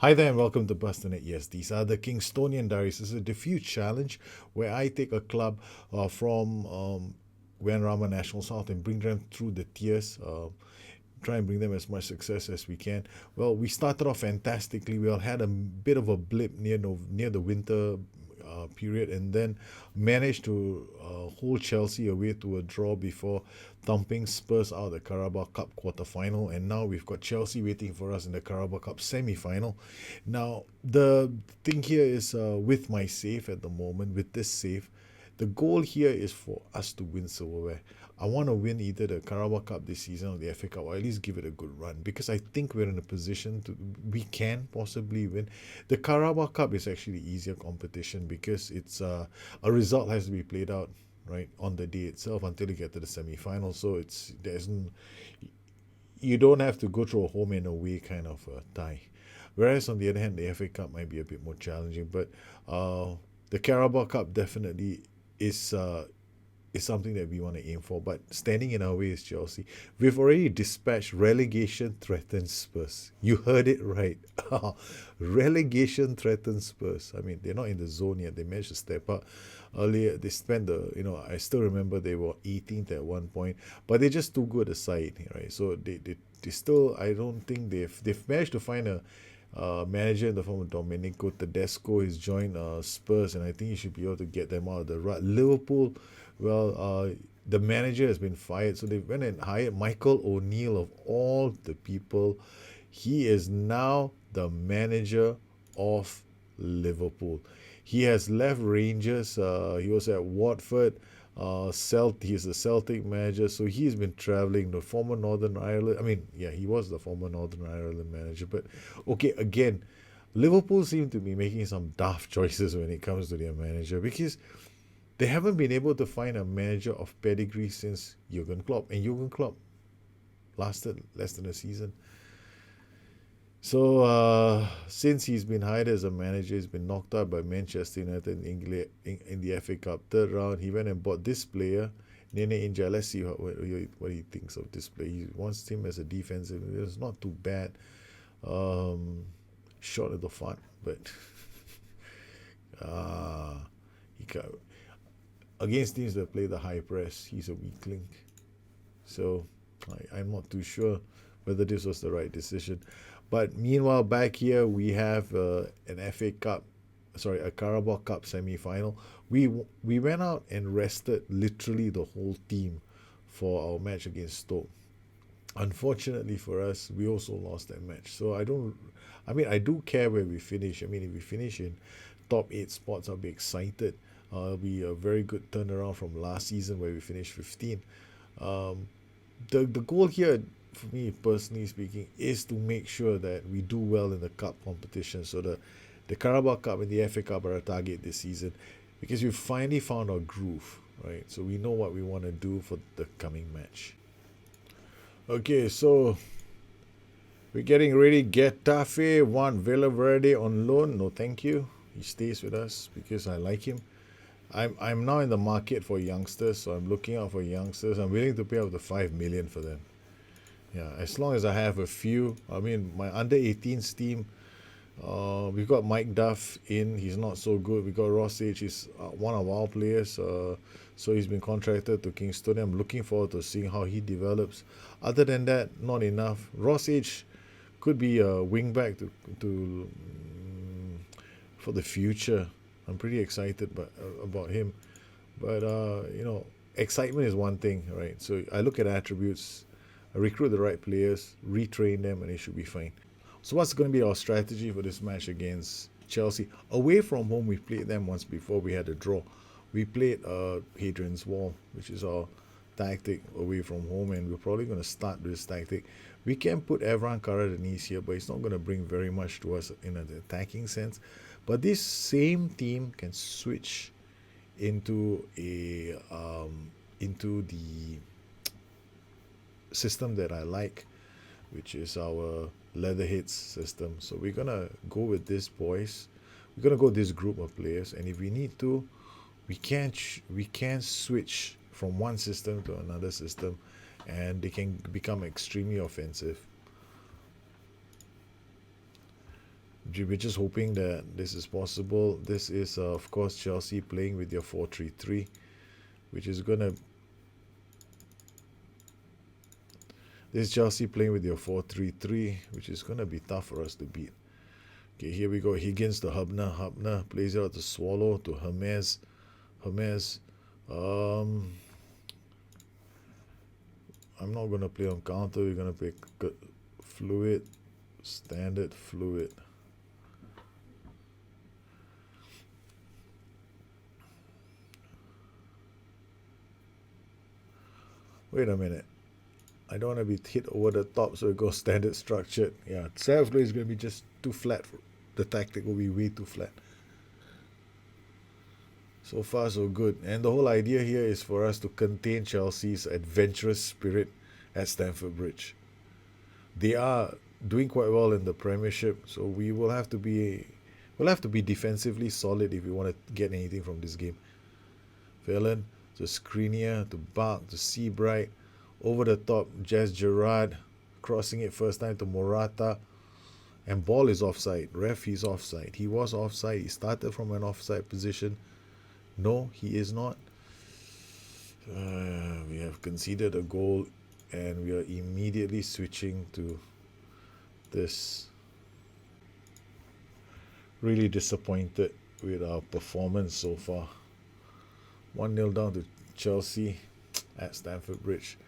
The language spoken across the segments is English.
Hi there and welcome to Bustthenet. Yes, these are the Kingstonian Diaries. This is a diffuse challenge where I take a club from Wan Rama National South and bring them through the tiers. Try and bring them as much success as we can. Well, we started off fantastically. We all had a bit of a blip near the winter period, and then managed to hold Chelsea away to a draw before thumping Spurs out of the Carabao Cup quarter-final. And now we've got Chelsea waiting for us in the Carabao Cup semi-final. Now the thing here is with my save at the moment, with this save, the goal here is for us to win silverware. I want to win either the Carabao Cup this season or the FA Cup, or at least give it a good run, because I think we're in a position to we can possibly win. The Carabao Cup is actually easier competition because it's a result has to be played out right on the day itself until you get to the semi-final. So you don't have to go through a home and away kind of tie. Whereas on the other hand, the FA Cup might be a bit more challenging, but the Carabao Cup definitely is uh, is something that we want to aim for. But standing in our way is Chelsea. We've already dispatched relegation threatened Spurs. You heard it right. Relegation threatened Spurs. I mean, they're not in the zone yet. They managed to step up earlier. They spent I still remember they were 18th at one point, but they're just too good a side, right? So they still, I don't think they've managed to find a manager in the form of Domenico Tedesco. He's joined Spurs, and I think he should be able to get them out of the rut. Liverpool, well, the manager has been fired, so they went and hired Michael O'Neill of all the people. He is now the manager of Liverpool. He has left Rangers. He was at Watford. He's the Celtic manager, so he's been traveling. The former Northern Ireland. I mean, yeah, he was the former Northern Ireland manager. But okay, again, Liverpool seem to be making some daft choices when it comes to their manager, because they haven't been able to find a manager of pedigree since Jurgen Klopp, and Jurgen Klopp lasted less than a season. So since he's been hired as a manager, he's been knocked out by Manchester United in the FA Cup third round. He went and bought this player, Nene Inja. Let's see what he thinks of this player. He wants him as a defensive. It's not too bad. Short of the fun, but uh, he got, against teams that play the high press, he's a weak link. So I'm not too sure whether this was the right decision. But meanwhile, back here we have an FA Cup, sorry, a Carabao Cup semi-final. We went out and rested literally the whole team for our match against Stoke. Unfortunately for us, we also lost that match. So I do care where we finish. I mean, if we finish in top 8 spots, I'll be excited. It'll be a very good turnaround from last season where we finished 15. Um, the goal here, for me personally speaking, is to make sure that we do well in the cup competition. So the Carabao Cup and the FA Cup are our target this season, because we've finally found our groove, right? So we know what we want to do for the coming match. Okay, so we're getting ready. Getafe want Villaverde on loan. No, thank you. He stays with us because I like him. I'm now in the market for youngsters, so I'm looking out for youngsters. I'm willing to pay up to 5 million for them. Yeah, as long as I have a few. I mean, my under 18s team, we've got Mike Duff in. He's not so good. We got Ross H. He's one of our players. So he's been contracted to Kingston. I'm looking forward to seeing how he develops. Other than that, not enough. Ross H. could be a wing back to for the future. I'm pretty excited about him. But excitement is one thing, right? So I look at attributes, I recruit the right players, retrain them, and it should be fine. So what's going to be our strategy for this match against Chelsea? Away from home, we played them once before. We had a draw. We played Hadrian's Wall, which is our tactic away from home, and we're probably going to start with this tactic. We can put Evran Karadeniz here, but it's not going to bring very much to us in an attacking sense. But this same team can switch into into the system that I like, which is our Leatherheads system. So we're gonna go with this, boys. We're gonna go with this group of players, and if we need to, we can switch from one system to another system, and they can become extremely offensive. we're just hoping that this is possible. This is, of course, Chelsea playing with their 4-3-3, which is going to... This is Chelsea playing with their 4-3-3, which is going to be tough for us to beat. Okay, here we go. Higgins to Hubner. Hubner plays it out to Swallow, to Hermes. Hermes. I'm not going to play on counter. We're going to play fluid. Standard fluid. Wait a minute. I don't want to be hit over the top, so it goes standard structured. Yeah, self-play is going to be just too flat. The tactic will be way too flat. So far, so good. And the whole idea here is for us to contain Chelsea's adventurous spirit at Stamford Bridge. They are doing quite well in the Premiership, so we'll have to be defensively solid if we want to get anything from this game. Phelan to Skriniar to Bach to Seabright. Over the top, Jazz Gerrard crossing it first time to Morata. And ball is offside. Ref, he's offside. He was offside. He started from an offside position. No, he is not. We have conceded a goal and we are immediately switching to this. Really disappointed with our performance so far. 1-0 down to Chelsea at Stamford Bridge.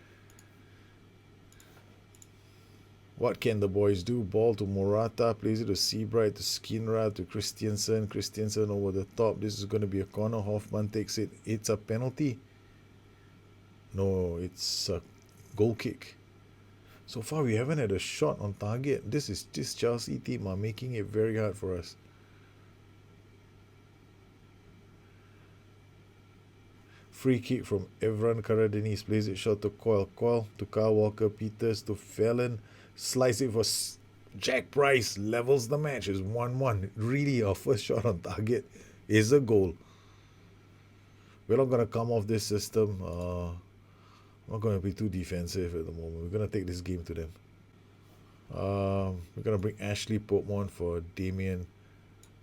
What can the boys do? Ball to Morata, plays it to Seabright, to Skinra, to Christiansen. Christiansen over the top. This is going to be a corner. Hoffman takes it. It's a penalty. No, it's a goal kick. So far, we haven't had a shot on target. This Chelsea team are making it very hard for us. Free kick from Evran Karadeniz. Plays it short to Coyle. Coyle to Kyle Walker-Peters, to Phelan. Slice it for Jack Price. Levels the match. It's 1-1. Really, our first shot on target is a goal. We're not going to come off this system. We're not going to be too defensive at the moment. We're going to take this game to them. We're going to bring Ashley Popemon for Damien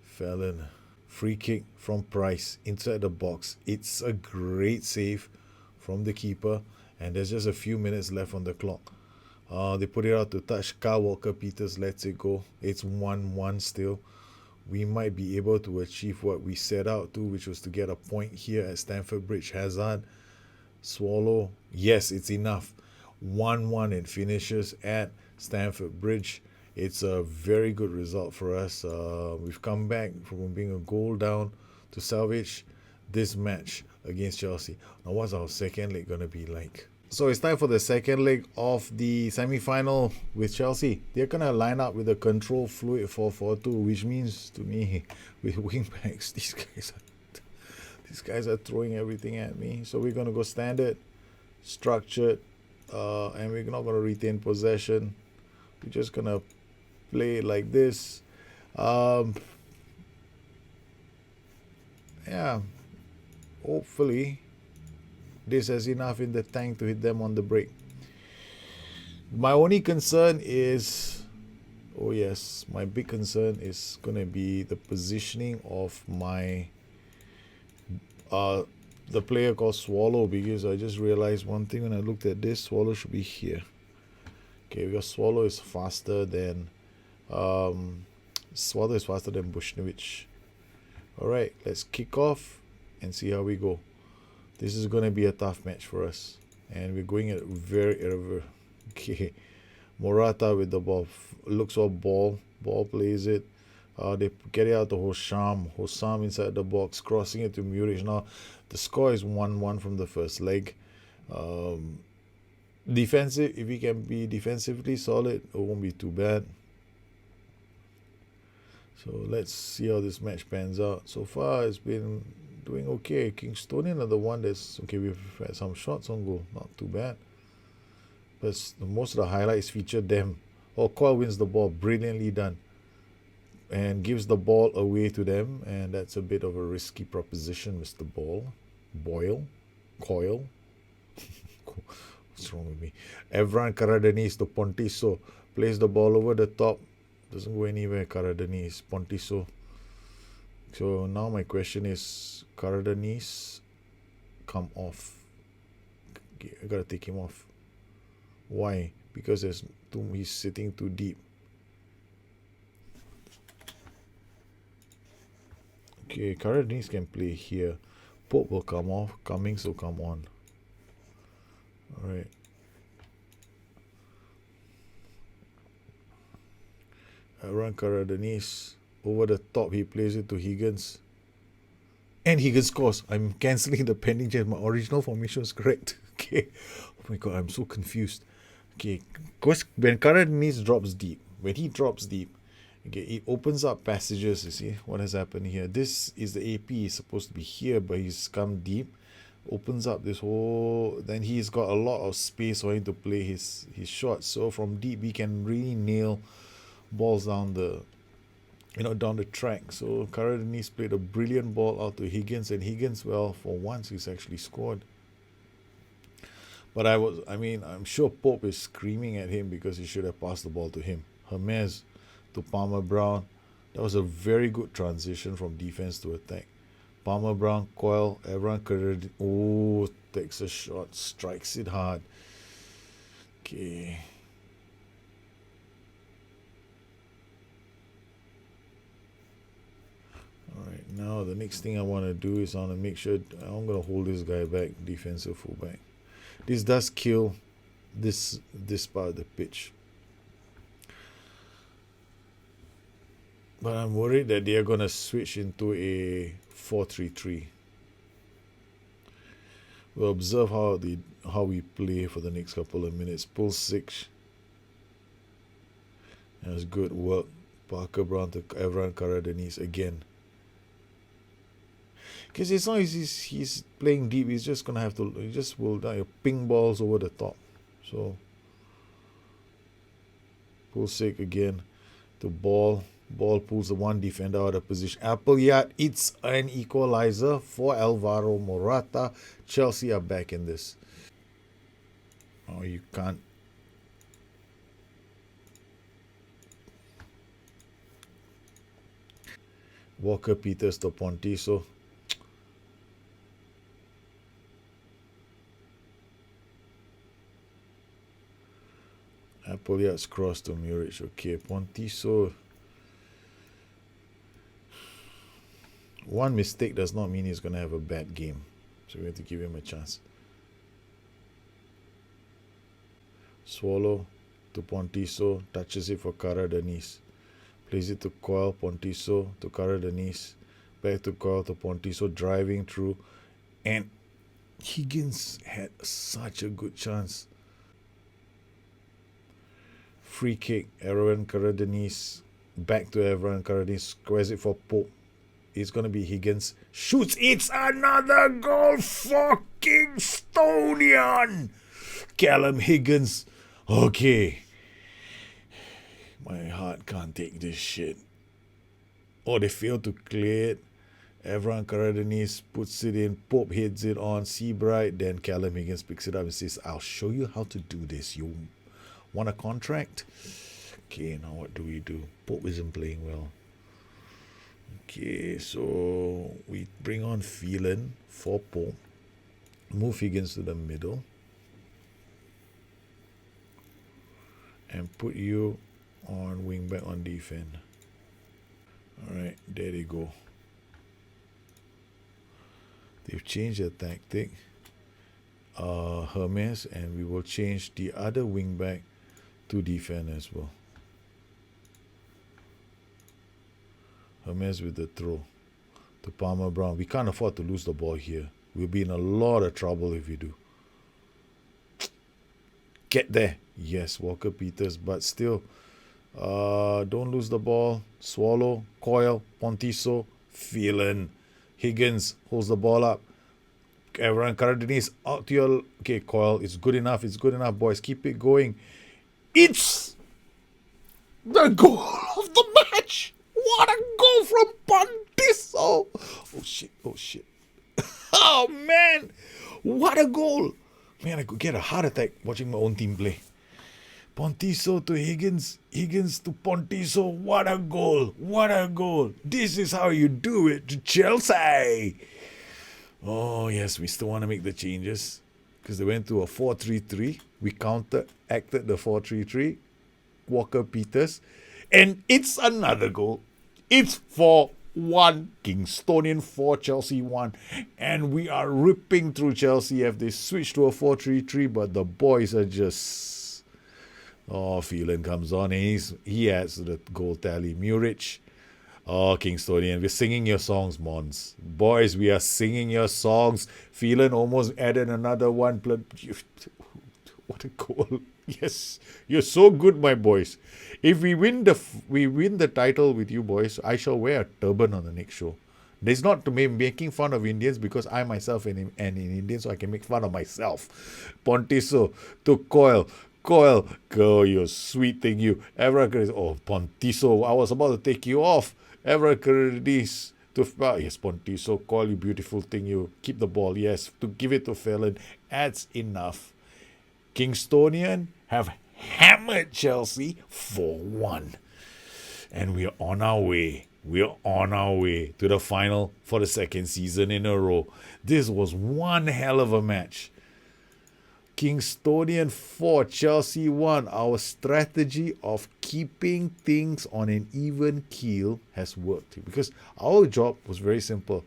Phelan. Free kick from Price inside the box. It's a great save from the keeper. And there's just a few minutes left on the clock. They put it out to touch. Kyle Walker-Peters lets it go. It's 1-1 still. We might be able to achieve what we set out to, which was to get a point here at Stamford Bridge. Hazard, Swallow. Yes, it's enough. 1-1 it finishes at Stamford Bridge. It's a very good result for us. We've come back from being a goal down to salvage this match against Chelsea. Now, what's our second leg going to be like? So it's time for the second leg of the semi-final with Chelsea. They're going to line up with a control fluid 4-4-2, which means to me, with wing-backs, these guys are throwing everything at me. So we're going to go standard, structured, and we're not going to retain possession. We're just going to play it like this. Yeah, hopefully this has enough in the tank to hit them on the break. My only concern is, my big concern is going to be the positioning of my the player called Swallow, because I just realized one thing when I looked at this. Swallow should be here. Okay, because Swallow is faster than Bushnevich. Alright, let's kick off and see how we go. This is going to be a tough match for us. And we're going at okay. Morata with the ball. Looks for ball. Ball plays it. They get it out to Hossam. Hossam inside the box. Crossing it to Muric. Now, the score is 1-1 from the first leg. Defensive, if we can be defensively solid, it won't be too bad. So let's see how this match pans out. So far, it's been doing okay. Kingstonian are the one that's okay. We've had some shots on goal, not too bad. But most of the highlights feature them. Coyle wins the ball, brilliantly done, and gives the ball away to them. And that's a bit of a risky proposition, Mr. Coyle. What's wrong with me? Evran Karadeniz to Pontiso, plays the ball over the top. Doesn't go anywhere. Caradanis, Pontiso. So now my question is, Caradanis, come off. Okay, I gotta take him off. Why? Because he's sitting too deep. Okay, Caradanis can play here. Pope will come off. Cummings will come on. Alright. I run Caradanis. Over the top, he plays it to Higgins. And Higgins scores. I'm cancelling the pending change. My original formation is correct. Okay. Oh my god, I'm so confused. Okay. Because when Caradanis drops deep, okay, it opens up passages. You see what has happened here. This is the AP. He's supposed to be here, but he's come deep. Opens up this whole. Then he's got a lot of space for him to play his shots. So from deep, he can really nail balls down the track. So Caradanis played a brilliant ball out to Higgins, and Higgins, well, for once, he's actually scored. But I'm sure Pope is screaming at him because he should have passed the ball to him. Hermes to Palmer Brown. That was a very good transition from defense to attack. Palmer Brown, coil, everyone Caradanis. Oh, takes a shot, strikes it hard. Okay. Alright, now the next thing I want to do is I want to make sure I'm going to hold this guy back, defensive fullback. This does kill this part of the pitch. But I'm worried that they are going to switch into a 4-3-3. We'll observe how we play for the next couple of minutes. Pull 6. That's good work. Parker Brown to Evran Caradanis again. Because as long as he's playing deep, he's just gonna have to. He just will die ping balls over the top. So pull 6 again. The ball pulls the one defender out of position. Appleyard, it's an equalizer for Alvaro Morata. Chelsea are back in this. Oh, you can't. Walker Peters to Pontiso. Appleyard's cross to Muric. Okay, Pontiso. One mistake does not mean he's going to have a bad game. So we have to give him a chance. Swallow to Pontiso. Touches it for Caradanis. Plays it to Coyle. Pontiso to Caradanis. Back to Coyle to Pontiso. Driving through. And Higgins had such a good chance. Free kick. Erwan Caradanis. Back to Erwan Caradanis. Squares it for Pope. It's going to be Higgins. Shoots. It's another goal for Kingstonian. Callum Higgins. Okay. My heart can't take this shit. Oh, they failed to clear it. Evran Caradanis puts it in. Pope hits it on Seabright. Then Callum Higgins picks it up and says, I'll show you how to do this. You want a contract? Okay, now what do we do? Pope isn't playing well. Okay, so we bring on Phelan for Pope. Move Higgins to the middle. And put you on wing back on defense. Alright, there they go. They've changed their tactic. Hermes, and we will change the other wing back to defend as well. Hermes with the throw to Palmer Brown. We can't afford to lose the ball here. We'll be in a lot of trouble if we do. Get there. Yes, Walker Peters, but still, don't lose the ball. Swallow, Coyle, Pontiso, Phelan. Higgins holds the ball up. Everyone, Caradanis out to your. Okay, Coyle, it's good enough. It's good enough, boys. Keep it going. It's the goal of the match. What a goal from Pontiso. Oh, shit. Oh, shit. Oh, man. What a goal. Man, I could get a heart attack watching my own team play. Pontiso to Higgins. Higgins to Pontiso. What a goal. What a goal. This is how you do it to Chelsea. Oh, yes, we still want to make the changes because they went to a 4-3-3. We acted the 4-3-3. Walker Peters. And it's another goal. It's 4-1. Kingstonian 4, Chelsea 1. And we are ripping through Chelsea as they switch to a 4-3-3. But the boys are just... Oh, Phelan comes on and he adds to the goal tally. Muric. Oh, Kingstonian, we're singing your songs, Mons. Boys, we are singing your songs. Phelan almost added another one. What a goal. Yes, you're so good, my boys. If we win the title with you boys, I shall wear a turban on the next show. There's not to be making fun of Indians because I myself am an Indian, so I can make fun of myself. Pontiso to Coyle. Coyle, girl, you sweet thing, you. Oh, Pontiso, I was about to take you off. Evercredis to yes, Pontiso, Coyle, you beautiful thing, you. Keep the ball, yes. To give it to Phelan, that's enough. Kingstonian have hammered Chelsea 4-1. And we're on our way. We're on our way to the final for the second season in a row. This was one hell of a match. Kingstonian 4, Chelsea 1. Our strategy of keeping things on an even keel has worked. Because our job was very simple.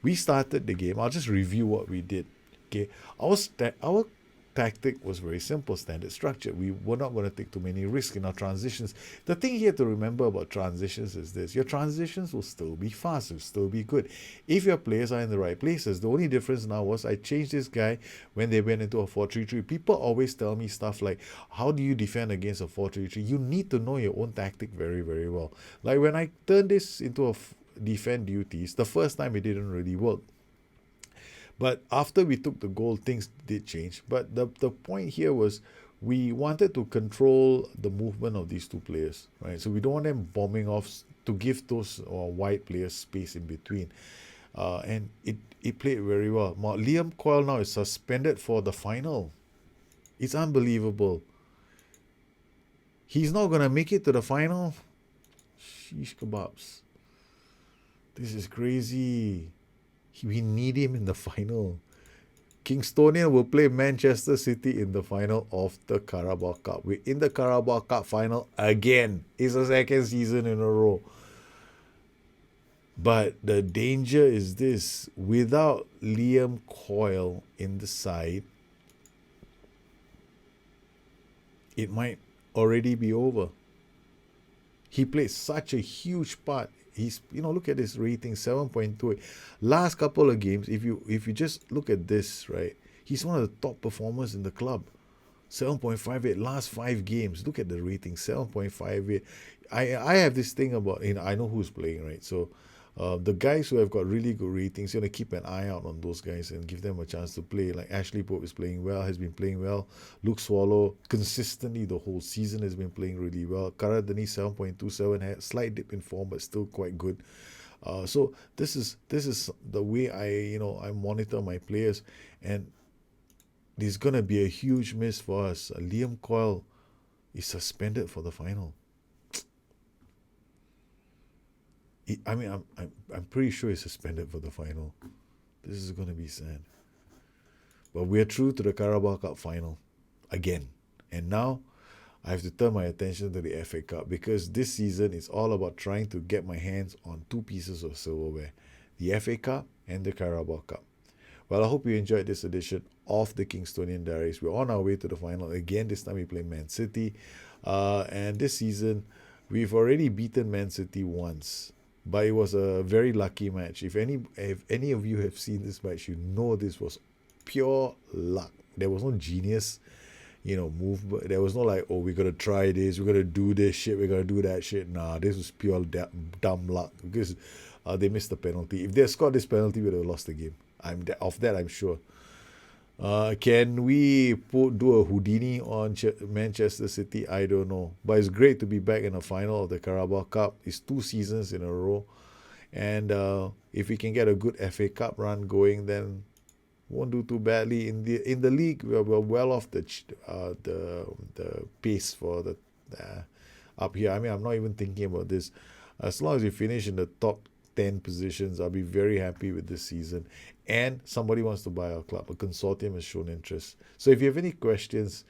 We started the game. I'll just review what we did. Okay, our tactic was very simple, standard structure. We were not going to take too many risks in our transitions. The thing here to remember about transitions is this. Your transitions will still be fast, will still be good. If your players are in the right places. The only difference now was I changed this guy when they went into a 4-3-3. People always tell me stuff like, how do you defend against a 4-3-3? You need to know your own tactic very, very well. Like when I turned this into a defend duties, the first time it didn't really work. But after we took the goal, things did change. But the point here was we wanted to control the movement of these two players, right? So we don't want them bombing off to give those wide players space in between. And it played very well. Liam Coyle now is suspended for the final. It's unbelievable. He's not going to make it to the final. Sheesh kebabs. This is crazy. We need him in the final. Kingstonian will play Manchester City in the final of the Carabao Cup. We're in the Carabao Cup final again. It's the second season in a row. But the danger is this. Without Liam Coyle in the side, it might already be over. He played such a huge part. He's, look at his rating, 7.28. Last couple of games, if you just look at this, right, he's one of the top performers in the club. 7.58 last 5 games. Look at the rating, 7.58. I have this thing about, I know who's playing, right? So the guys who have got really good ratings, you're going to keep an eye out on those guys and give them a chance to play. Like Ashley Pope is playing well, has been playing well. Luke Swallow consistently the whole season has been playing really well. Kara Denise 7.27 had slight dip in form but still quite good. So this is the way I monitor my players, and there's going to be a huge miss for us. Liam Coyle is suspended for the final. I'm pretty sure he's suspended for the final. This is going to be sad. But we're through to the Carabao Cup final again. And now I have to turn my attention to the FA Cup because this season is all about trying to get my hands on 2 pieces of silverware. The FA Cup and the Carabao Cup. Well, I hope you enjoyed this edition of the Kingstonian Diaries. We're on our way to the final again. This time we play Man City. And this season, we've already beaten Man City once. But it was a very lucky match. If any of you have seen this match, you know this was pure luck. There was no genius, move. There was no like, we're going to try this, we're going to do this shit, we're going to do that shit. Nah, this was pure dumb luck because they missed the penalty. If they had scored this penalty, we would have lost the game. I'm sure. Can we do a Houdini on Manchester City? I don't know. But it's great to be back in the final of the Carabao Cup. It's 2 seasons in a row. And if we can get a good FA Cup run going, then won't do too badly in the league. We're well off the pace for the up here. I mean, I'm not even thinking about this. As long as we finish in the top 10 positions, I'll be very happy with this season. And somebody wants to buy our club. A consortium has shown interest. So if you have any questions,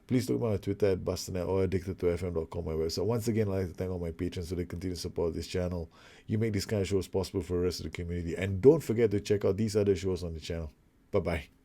please look at my Twitter at Bustthenet or addicted2fm.com, my website. Once again, I'd like to thank all my patrons so they continue to support this channel. You make these kind of shows possible for the rest of the community. And don't forget to check out these other shows on the channel. Bye-bye.